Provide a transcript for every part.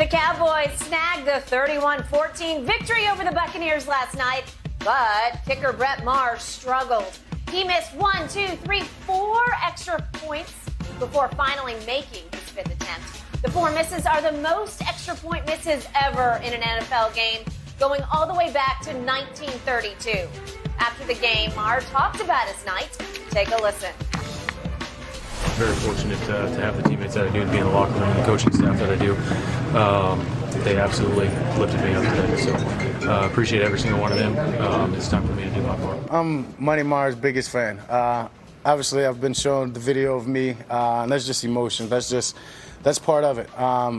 The Cowboys snagged the 31-14 victory over the Buccaneers last night, but kicker Brett Maher struggled. He missed 4 extra points before finally making his fifth attempt. The 4 misses are the most extra point misses ever in an NFL game, going all the way back to 1932. After the game, Maher talked about his night. Take a listen. Very fortunate to have the teammates that I do, to be in the locker room, and the coaching staff that I do. They absolutely lifted me up today, so appreciate every single one of them. It's time for me to do my part. I'm Money Maher's biggest fan. Obviously, I've been shown the video of me, and that's just emotion. That's part of it. Yeah,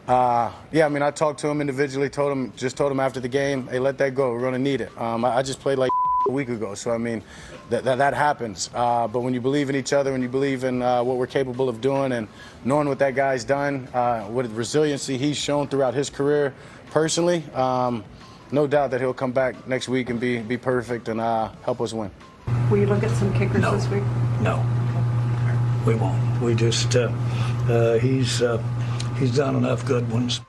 I mean, I talked to him individually, told him after the game, hey, let that go. We're going to need it. I just played like a week ago, so I mean, that happens. But when you believe in each other, when you believe in what we're capable of doing, and knowing what that guy's done, what resiliency he's shown throughout his career personally, no doubt that he'll come back next week and be perfect and help us win. Will you look at some kickers this week? No, we won't. We just he's done enough good ones.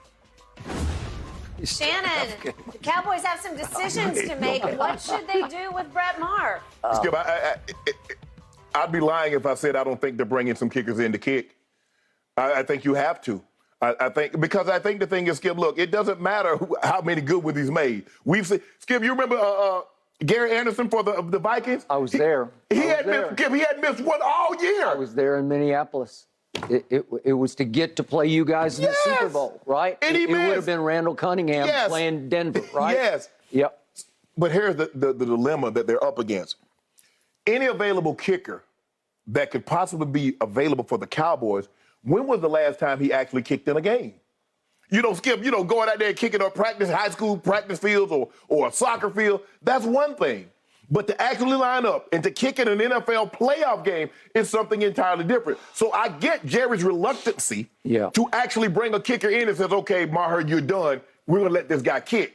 Shannon, the Cowboys have some decisions to make. What should they do with Brett Maher? Skip, I'd be lying if I said I don't think they're bringing some kickers in to kick. I think you have to. I think the thing is, Skip, look, it doesn't matter how many good ones he's made. We've seen, Skip, you remember Gary Anderson for the Vikings? I was there. He had missed one all year. I was there in Minneapolis. It was to get to play you guys in the Super Bowl, right? And it would have been Randall Cunningham playing Denver, right? Yes. Yep. But here's the dilemma that they're up against. Any available kicker that could possibly be available for the Cowboys, when was the last time he actually kicked in a game? You know, Skip, going out there and kicking on high school practice fields or a soccer field, that's one thing. But to actually line up and to kick in an NFL playoff game is something entirely different. So I get Jerry's reluctancy to actually bring a kicker in and says, okay, Maher, you're done. We're going to let this guy kick.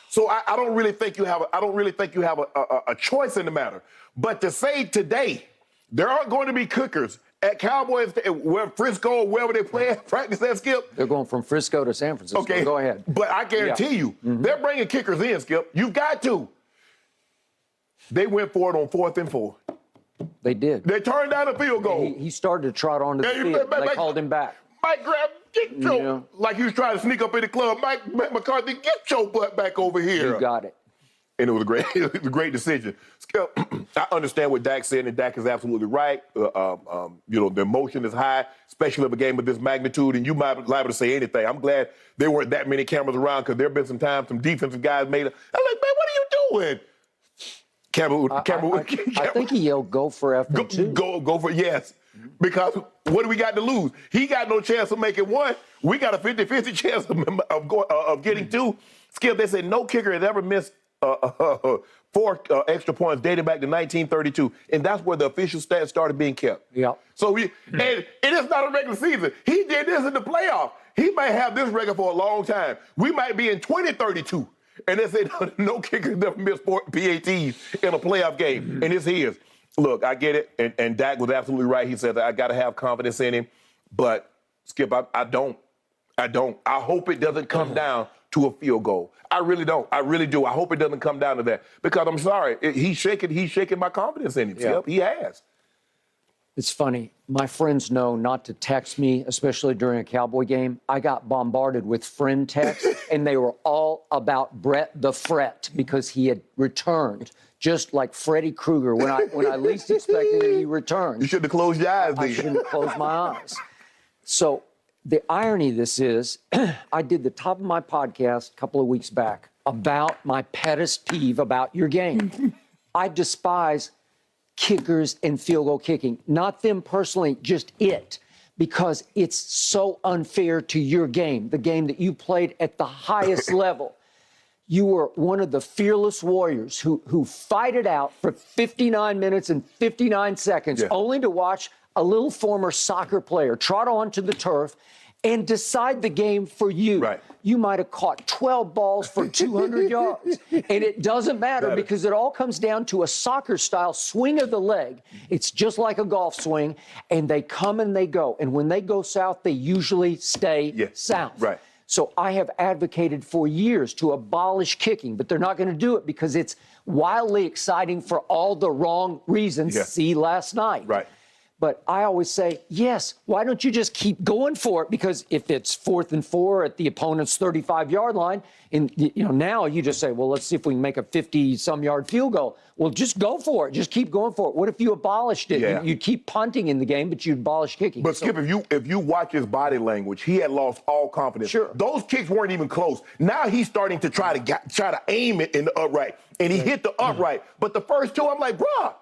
So I don't really think you have a choice in the matter. But to say today, there aren't going to be kickers at Cowboys, where Frisco or wherever they play at practice that, Skip. They're going from Frisco to San Francisco. Okay. Go ahead. But I guarantee you, they're bringing kickers in, Skip. You've got to. They went for it on 4th and 4. They did. They turned down a field goal. He started to trot onto the field. They called him back. Mike Graham, get your, like he was trying to sneak up in the club. Mike McCarthy, get your butt back over here. You got it. And it was a great decision. I understand what Dak said, and Dak is absolutely right. The emotion is high, especially of a game of this magnitude, and you might be liable to say anything. I'm glad there weren't that many cameras around, because there have been some times some defensive guys made it. I'm like, man, what are you doing? I think he yelled, go for effort, too. Go for, yes. Because what do we got to lose? He got no chance of making one. We got a 50-50 chance of getting 2. Skip, they said no kicker has ever missed 4 extra points dating back to 1932. And that's where the official stats started being kept. Yeah. So, and it is not a regular season. He did this in the playoff. He might have this record for a long time. We might be in 2032. And they say no kicker never missed 4 PATs in a playoff game, and it's his. Look, I get it, and Dak was absolutely right. He said that I got to have confidence in him, but Skip, I don't. I hope it doesn't come down to a field goal. I really don't. I really do. I hope it doesn't come down to that, because I'm sorry, he's shaking my confidence in him. Yeah. Skip, he has. It's funny. My friends know not to text me, especially during a Cowboy game. I got bombarded with friend texts, and they were all about Brett the Fret, because he had returned, just like Freddy Krueger. When I least expected it, he returned. You should have closed your eyes, I shouldn't have closed my eyes. So the irony of this is, I did the top of my podcast a couple of weeks back about my pettest peeve about your game. I despise kickers and field goal kicking. Not them personally, just it. Because it's so unfair to your game, the game that you played at the highest level. You were one of the fearless warriors who fight it out for 59 minutes and 59 seconds, only to watch a little former soccer player trot onto the turf and decide the game for you. Right. You might have caught 12 balls for 200 yards. And it doesn't matter because it all comes down to a soccer-style swing of the leg. It's just like a golf swing, and they come and they go. And when they go south, they usually stay south. Right. So I have advocated for years to abolish kicking, but they're not going to do it because it's wildly exciting for all the wrong reasons. See last night. Right. But I always say, yes, why don't you just keep going for it? Because if it's 4th and 4 at the opponent's 35-yard line, and now you just say, well, let's see if we can make a 50-some-yard field goal. Well, just go for it. Just keep going for it. What if you abolished it? Yeah. You'd keep punting in the game, but you'd abolish kicking. But Skip, if you watch his body language, he had lost all confidence. Sure. Those kicks weren't even close. Now he's starting to try to aim it in the upright, and he hit the upright. But the first two, I'm like, bruh,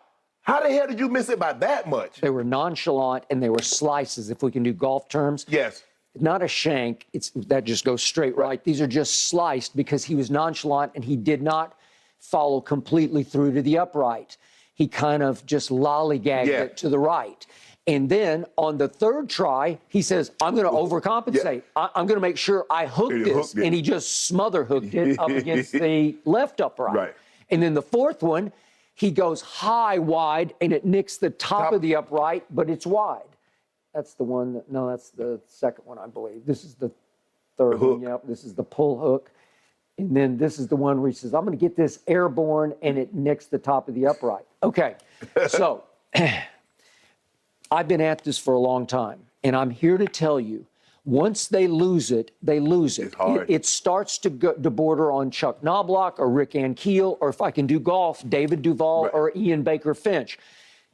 how the hell did you miss it by that much? They were nonchalant and they were slices, if we can do golf terms. Yes. Not a shank. That just goes straight right. These are just sliced because he was nonchalant and he did not follow completely through to the upright. He kind of just lollygagged it to the right. And then on the third try, he says, I'm going to overcompensate. I'm going to make sure I hook this. And he just smother hooked it up against the left upright. Right. And then the fourth one, he goes high, wide, and it nicks the top of the upright, but it's wide. That's the one no, that's the second one, I believe. This is the third one. Yep, this is the pull hook. And then this is the one where he says, I'm going to get this airborne, and it nicks the top of the upright. Okay, so I've been at this for a long time, and I'm here to tell you, once they lose it, they lose it. It's hard. It starts to border on Chuck Knobloch or Rick Ankiel, or if I can do golf, David Duval or Ian Baker Finch.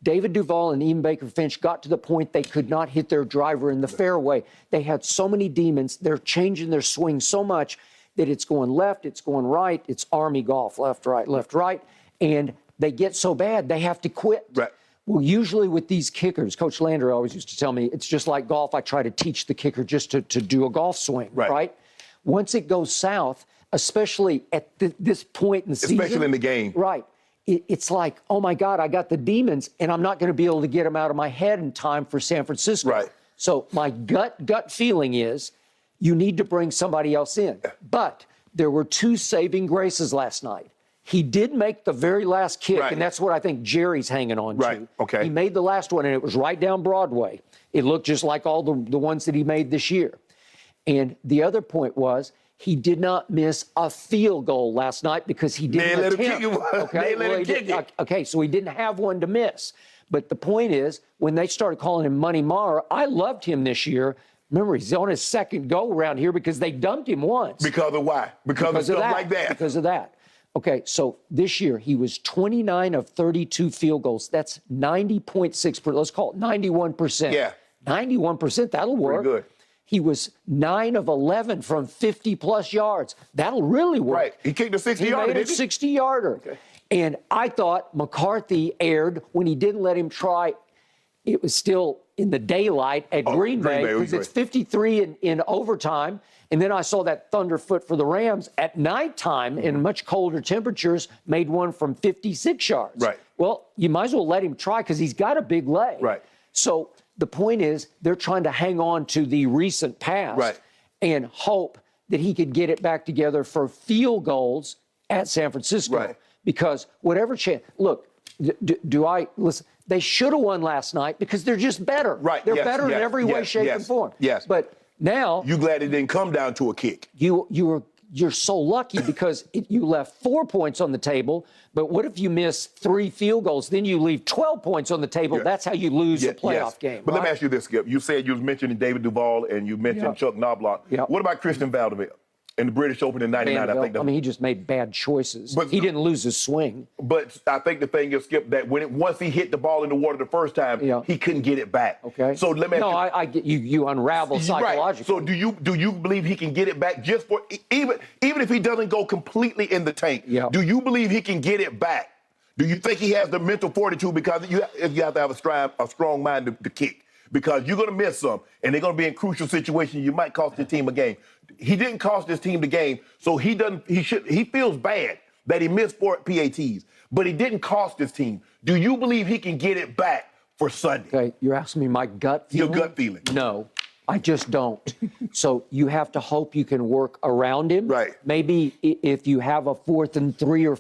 David Duval and Ian Baker Finch got to the point they could not hit their driver in the fairway. They had so many demons. They're changing their swing so much that it's going left, it's going right. It's Army golf, left, right. And they get so bad, they have to quit. Right. Well, usually with these kickers, Coach Lander always used to tell me, it's just like golf. I try to teach the kicker just to do a golf swing, right? Once it goes south, especially at this point in the season. Especially in the game. Right. It's like, oh, my God, I got the demons, and I'm not going to be able to get them out of my head in time for San Francisco. Right. So my gut feeling is you need to bring somebody else in. But there were two saving graces last night. He did make the very last kick, and that's what I think Jerry's hanging on to. Okay. He made the last one, and it was right down Broadway. It looked just like all the ones that he made this year. And the other point was he did not miss a field goal last night because he didn't attempt. Okay, so he didn't have one to miss. But the point is, when they started calling him Money Mara, I loved him this year. Remember, he's on his second go around here because they dumped him once. Because of why? Because of stuff like that. Because of that. Okay, so this year he was 29 of 32 field goals. That's 90.6%. Let's call it 91%. Yeah. 91%, that'll work. Pretty good. He was 9 of 11 from 50-plus yards. That'll really work. Right. He kicked a 60-yarder, didn't he? 60-yarder. Okay. And I thought McCarthy erred when he didn't let him try. It was still in the daylight at Green Bay because it's 53 in overtime. And then I saw that thunderfoot for the Rams at nighttime in much colder temperatures, made one from 56 yards. Right. Well, you might as well let him try because he's got a big leg. Right. So the point is they're trying to hang on to the recent past and hope that he could get it back together for field goals at San Francisco. Right. Because whatever chance, look, listen, they should have won last night because they're just better. Right. They're better in every way, shape, and form. Yes. But now you glad it didn't come down to a kick. You're so lucky because you left 4 points on the table. But what if you miss 3 field goals? Then you leave 12 points on the table. That's how you lose a playoff game. But let me ask you this, Skip. You said you was mentioning David Duval and you mentioned Chuck Knobloch. What about Christian Valdemar in the British Open in '99? I mean, he just made bad choices. But he didn't lose his swing. But I think the thing is, Skip, that once he hit the ball in the water the first time, he couldn't get it back. Okay. So let me. I get you unravel psychologically. Right. So do you believe he can get it back just for even if he doesn't go completely in the tank? Yeah. Do you believe he can get it back? Do you think he has the mental fortitude because you have to have a strong mind to kick? Because you're going to miss some, and they're going to be in crucial situations. You might cost your team a game. He didn't cost his team the game, so he feels bad that he missed 4 PATs, but he didn't cost his team. Do you believe he can get it back for Sunday? Okay, you're asking me my gut Your feeling? gut feeling. No, I just don't. So you have to hope you can work around him. Right. Maybe if you have a 4th and 3 or